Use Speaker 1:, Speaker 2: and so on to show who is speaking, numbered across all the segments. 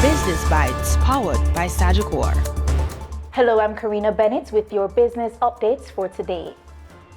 Speaker 1: Business Bites, powered by Sagicor.
Speaker 2: Hello, I'm Karina Bennett with your business updates for today.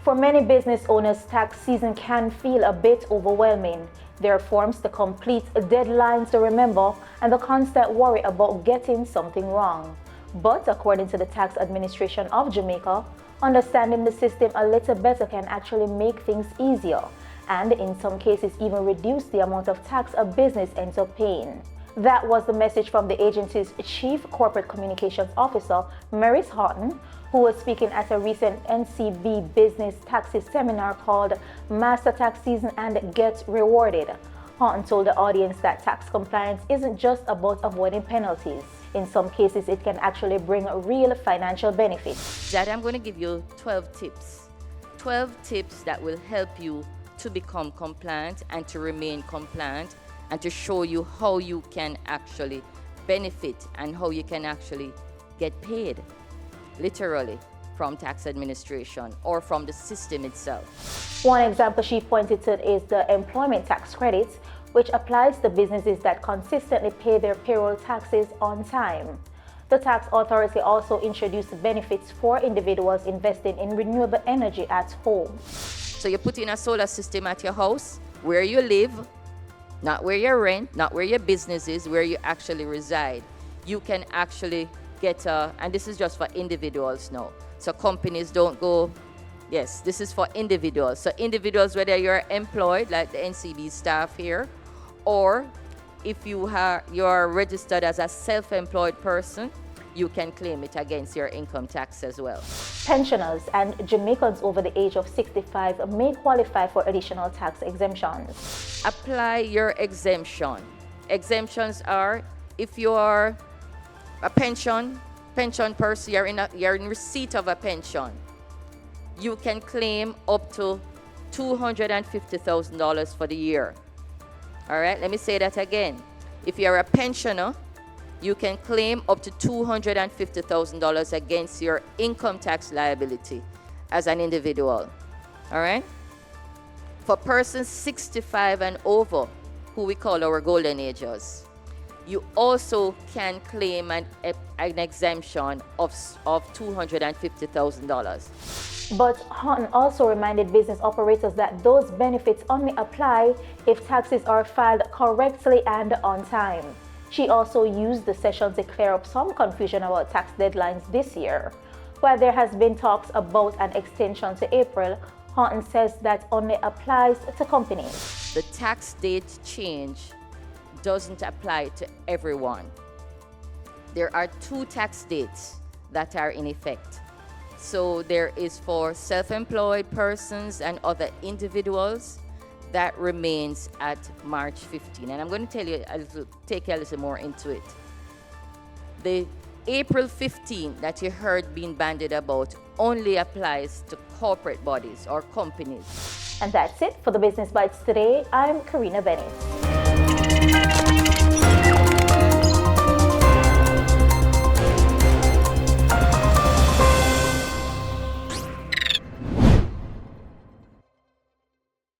Speaker 2: For many business owners, tax season can feel a bit overwhelming. There are forms to complete, deadlines to remember, and the constant worry about getting something wrong. But according to the Tax Administration of Jamaica, understanding the system a little better can actually make things easier, and in some cases even reduce the amount of tax a business ends up paying. That was the message from the agency's Chief Corporate Communications Officer, Maurice Horton, who was speaking at a recent NCB Business Taxes seminar called Master Tax Season and Get Rewarded. Horton told the audience that tax compliance isn't just about avoiding penalties. In some cases, it can actually bring real financial benefits.
Speaker 3: That I'm going to give you 12 tips. 12 tips that will help you to become compliant and to remain compliant, and to show you how you can actually benefit and how you can actually get paid, literally, from tax administration or from the system itself.
Speaker 2: One example she pointed to is the employment tax credit, which applies to businesses that consistently pay their payroll taxes on time. The tax authority also introduced benefits for individuals investing in renewable energy at home.
Speaker 3: So you put in a solar system at your house, where you live, not where you rent, not where your business is, where you actually reside. You can actually get and this is just for individuals now. So companies don't go, yes, this is for individuals. So individuals, whether you're employed, like the NCB staff here, or if you're registered as a self-employed person, you can claim it against your income tax as well.
Speaker 2: Pensioners and Jamaicans over the age of 65 may qualify for additional tax exemptions.
Speaker 3: Apply your exemption. Exemptions are if you are a pension person, you're in receipt of a pension, you can claim up to $250,000 for the year. All right, let me say that again. If you're a pensioner, you can claim up to $250,000 against your income tax liability as an individual. All right? For persons 65 and over, who we call our golden agers, you also can claim an exemption of $250,000.
Speaker 2: But Horton also reminded business operators that those benefits only apply if taxes are filed correctly and on time. She also used the session to clear up some confusion about tax deadlines this year. While there has been talks about an extension to April, Horton says that only applies to companies.
Speaker 3: The tax date change doesn't apply to everyone. There are 2 tax dates that are in effect. So there is for self-employed persons and other individuals. That remains at March 15. And I'm going to tell you take you a little more into it. The April 15 that you heard being bandied about only applies to corporate bodies or companies.
Speaker 2: And that's it for the Business Bites today. I'm Karina Bennett.